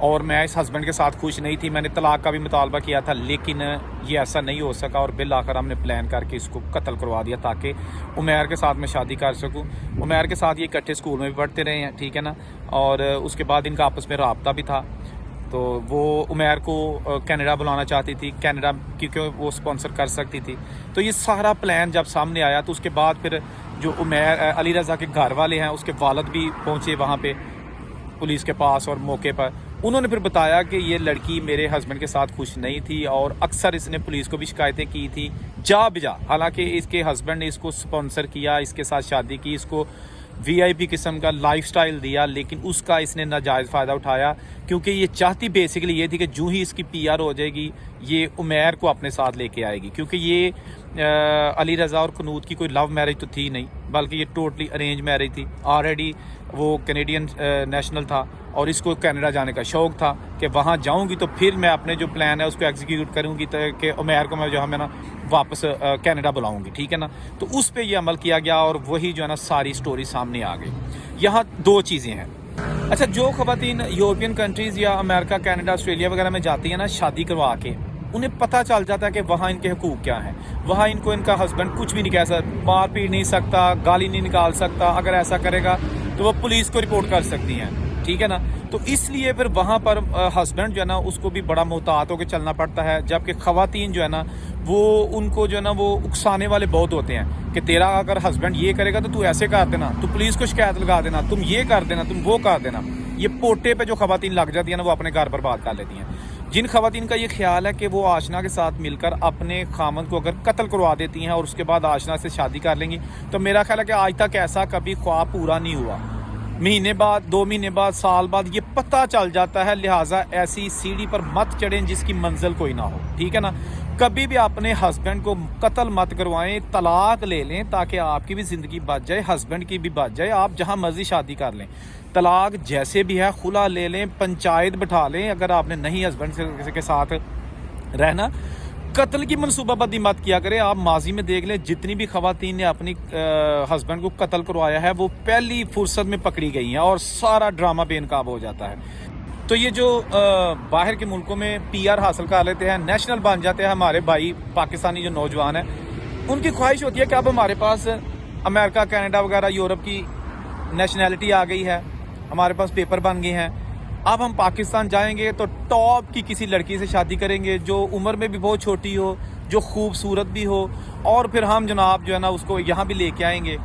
اور میں اس ہسبینڈ کے ساتھ خوش نہیں تھی. میں نے طلاق کا بھی مطالبہ کیا تھا لیکن یہ ایسا نہیں ہو سکا اور بالآخر ہم نے پلان کر کے اس کو قتل کروا دیا تاکہ عمیر کے ساتھ میں شادی کر سکوں. عمیر کے ساتھ یہ اکٹھے اسکول میں بھی پڑھتے رہے ہیں, ٹھیک ہے نا, اور اس کے بعد ان کا آپس میں رابطہ بھی تھا. تو وہ عمیر کو کینیڈا بلانا چاہتی تھی, کینیڈا کیونکہ وہ سپانسر کر سکتی تھی. تو یہ سارا پلان جب سامنے آیا تو اس کے بعد پھر جو عمیر علی رضا کے گھر والے ہیں اس کے والد بھی پہنچے وہاں پہ پولیس کے پاس, اور موقع پر انہوں نے پھر بتایا کہ یہ لڑکی میرے ہسبینڈ کے ساتھ خوش نہیں تھی اور اکثر اس نے پولیس کو بھی شکایتیں کی تھی جا بجا. حالانکہ اس کے ہسبینڈ نے اس کو سپانسر کیا, اس کے ساتھ شادی کی, اس کو VIP قسم کا لائف سٹائل دیا, لیکن اس کا اس نے ناجائز فائدہ اٹھایا کیونکہ یہ چاہتی بیسیکلی یہ تھی کہ جو ہی اس کی PR ہو جائے گی یہ عمیر کو اپنے ساتھ لے کے آئے گی. کیونکہ یہ علی رضا اور قنوت کی کوئی لو میرج تو تھی نہیں بلکہ یہ ٹوٹلی ارینج میرج تھی. آلریڈی وہ کینیڈین نیشنل تھا اور اس کو کینیڈا جانے کا شوق تھا کہ وہاں جاؤں گی تو پھر میں اپنے جو پلان ہے اس کو ایگزیکیوٹ کروں گی کہ عمیر کو میں جو ہے نا واپس کینیڈا بلاؤں گی, ٹھیک ہے نا. تو اس پہ یہ عمل کیا گیا اور وہی جو ہے نا ساری سٹوری سامنے آ گئی. یہاں دو چیزیں ہیں. اچھا, جو خواتین یورپین کنٹریز یا امریکہ, کینیڈا, آسٹریلیا وغیرہ میں جاتی ہیں نا شادی کروا کے, انہیں پتہ چل جاتا ہے کہ وہاں ان کے حقوق کیا ہیں. وہاں ان کو ان کا ہسبینڈ کچھ بھی نہیں کہہ سکتا, مار پیٹ نہیں سکتا, گالی نہیں نکال سکتا. اگر ایسا کرے گا تو وہ پولیس کو رپورٹ کر سکتی ہیں, ٹھیک ہے نا. تو اس لیے پھر وہاں پر ہسبینڈ جو ہے نا اس کو بھی بڑا محتاط ہو کے چلنا پڑتا ہے, جبکہ خواتین جو ہے نا وہ ان کو جو ہے نا وہ اکسانے والے بہت ہوتے ہیں کہ تیرا اگر ہسبینڈ یہ کرے گا تو ایسے کر دینا, تو پولیس کو شکایت لگا دینا, تم یہ کر دینا, تم وہ کر دینا. یہ پوٹے پہ جو خواتین لگ جاتی ہیں نا وہ اپنے گھر برباد کر لیتی ہیں. جن خواتین کا یہ خیال ہے کہ وہ آشنا کے ساتھ مل کر اپنے خامند کو اگر قتل کروا دیتی ہیں اور اس کے بعد آشنا سے شادی کر لیں گی, تو میرا خیال ہے کہ آج تک ایسا کبھی خواب پورا نہیں ہوا. مہینے بعد, 2 مہینے بعد, سال بعد یہ پتہ چل جاتا ہے. لہٰذا ایسی سیڑھی پر مت چڑھیں جس کی منزل کوئی نہ ہو, ٹھیک ہے نا. کبھی بھی اپنے ہسبینڈ کو قتل مت کروائیں, طلاق لے لیں تاکہ آپ کی بھی زندگی بچ جائے, ہسبینڈ کی بھی بچ جائے. آپ جہاں مرضی شادی کر لیں, طلاق جیسے بھی ہے خلا لے لیں, پنچایت بٹھا لیں. اگر آپ نے نہیں ہسبینڈ کے ساتھ رہنا, قتل کی منصوبہ بندی مت کیا کرے. آپ ماضی میں دیکھ لیں جتنی بھی خواتین نے اپنی ہسبینڈ کو قتل کروایا ہے وہ پہلی فرصت میں پکڑی گئی ہیں اور سارا ڈرامہ بے نقاب ہو جاتا ہے. تو یہ جو باہر کے ملکوں میں PR حاصل کر لیتے ہیں, نیشنل بن جاتے ہیں ہمارے بھائی پاکستانی جو نوجوان ہیں, ان کی خواہش ہوتی ہے کہ اب ہمارے پاس امریکہ, کینیڈا وغیرہ یورپ کی نیشنلٹی آ گئی ہے, ہمارے پاس پیپر بن گئے ہیں, اب ہم پاکستان جائیں گے تو ٹاپ کی کسی لڑکی سے شادی کریں گے جو عمر میں بھی بہت چھوٹی ہو, جو خوبصورت بھی ہو, اور پھر ہم جناب جو ہے نا اس کو یہاں بھی لے کے آئیں گے.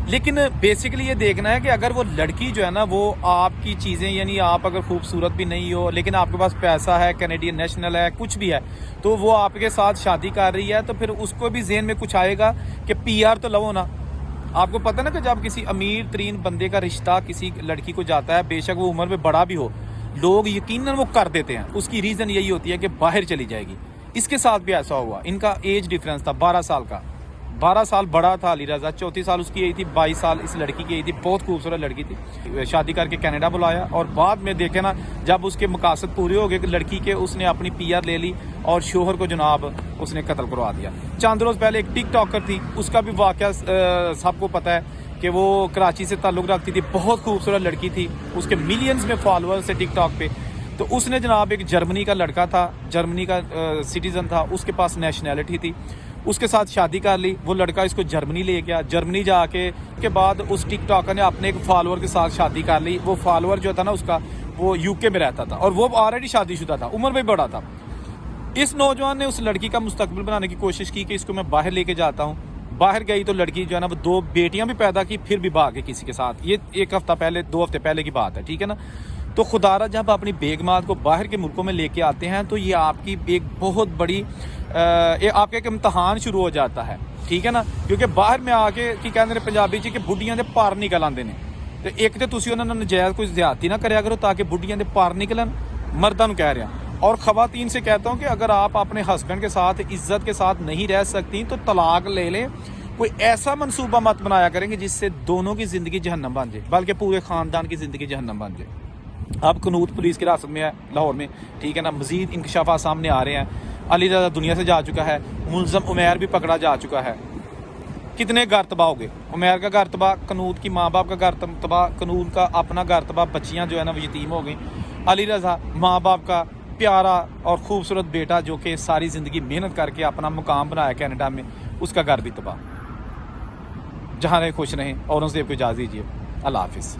لیکن بیسیکلی یہ دیکھنا ہے کہ اگر وہ لڑکی جو ہے نا وہ آپ کی چیزیں, یعنی آپ اگر خوبصورت بھی نہیں ہو لیکن آپ کے پاس پیسہ ہے, کینیڈین نیشنل ہے, کچھ بھی ہے, تو وہ آپ کے ساتھ شادی کر رہی ہے, تو پھر اس کو بھی ذہن میں کچھ آئے گا کہ PR تو لو نا. آپ کو پتہ نا کہ جب کسی امیر ترین بندے کا رشتہ کسی لڑکی کو جاتا ہے, بے شک وہ عمر میں بڑا بھی ہو, لوگ یقیناً وہ کر دیتے ہیں. اس کی ریزن یہی ہوتی ہے کہ باہر چلی جائے گی. اس کے ساتھ بھی ایسا ہوا. ان کا ایج ڈیفرنس تھا 12 سال کا, 12 سال بڑا تھا علی رضا, 34 سال اس کی یہی تھی, 22 سال اس لڑکی کی یہی تھی. بہت خوبصورت لڑکی تھی. شادی کر کے کینیڈا بلایا اور بعد میں دیکھے نا جب اس کے مقاصد پورے ہو گئے کہ لڑکی کے, اس نے اپنی PR لے لی اور شوہر کو جناب اس نے قتل کروا دیا. چند روز پہلے ایک ٹک ٹاکر تھی, اس کا بھی واقعہ سب کو پتہ ہے کہ وہ کراچی سے تعلق رکھتی تھی, بہت خوبصورت لڑکی تھی, اس کے ملینز میں فالوورز تھے ٹک ٹاک پہ. تو اس نے جناب ایک جرمنی کا لڑکا تھا, جرمنی کا سٹیزن تھا, اس کے پاس نیشنلٹی تھی, اس کے ساتھ شادی کر لی. وہ لڑکا اس کو جرمنی لے گیا. جرمنی جا کے بعد اس ٹک ٹاکر نے اپنے ایک فالوور کے ساتھ شادی کر لی. وہ فالوور جو تھا نا اس کا, وہ UK میں رہتا تھا اور وہ آلریڈی شادی شدہ تھا, عمر میں بڑا تھا. اس نوجوان نے اس لڑکی کا مستقبل بنانے کی کوشش کی کہ اس کو میں باہر لے کے جاتا ہوں. باہر گئی تو لڑکی جو ہے نا وہ 2 بیٹیاں بھی پیدا کی, پھر بھی بھاگ گئی کسی کے ساتھ. یہ 1 ہفتہ پہلے, 2 ہفتے پہلے کی بات ہے, ٹھیک ہے نا. تو خدا را جب اپنی بیگمات کو باہر کے ملکوں میں لے کے آتے ہیں تو یہ آپ کی ایک بہت بڑی آپ کا ایک امتحان شروع ہو جاتا ہے, ٹھیک ہے نا. کیونکہ باہر میں آ کے کی کہتے ہیں پنجابی جی کہ بڈیاں دے پار نکل آتے ہیں. تو ایک تو تسی انہوں نے نجائز کوئی زیادتی نہ کریا کرو تاکہ بڈیاں دے پار نکلن, مردوں کہہ رہے ہیں. اور خواتین سے کہتا ہوں کہ اگر آپ اپنے ہسبینڈ کے ساتھ عزت کے ساتھ نہیں رہ سکتی تو طلاق لے لیں. کوئی ایسا منصوبہ مت بنایا کریں گے جس سے دونوں کی زندگی جہنم بن جائے, بلکہ پورے خاندان کی زندگی جہنم بن جائے. اب قنوت پولیس کی حراست میں ہے لاہور میں, ٹھیک ہے نا. مزید انکشافات سامنے آ رہے ہیں. علی رضا دنیا سے جا چکا ہے, ملزم عمیر بھی پکڑا جا چکا ہے. کتنے گھر تباہ ہو گئے. عمیر کا گھر تباہ, قنوت کی ماں باپ کا گھر تباہ, قنوت کا اپنا گھر تباہ, بچیاں جو ہے نا وہ یتیم ہو گئیں. علی رضا ماں باپ کا پیارا اور خوبصورت بیٹا جو کہ ساری زندگی محنت کر کے اپنا مقام بنایا کینیڈا میں، اس کا گھر بھی تباہ۔ جہاں رہے خوش رہیں، اورنگزیب کو اجازت دیجیے، اللہ حافظ۔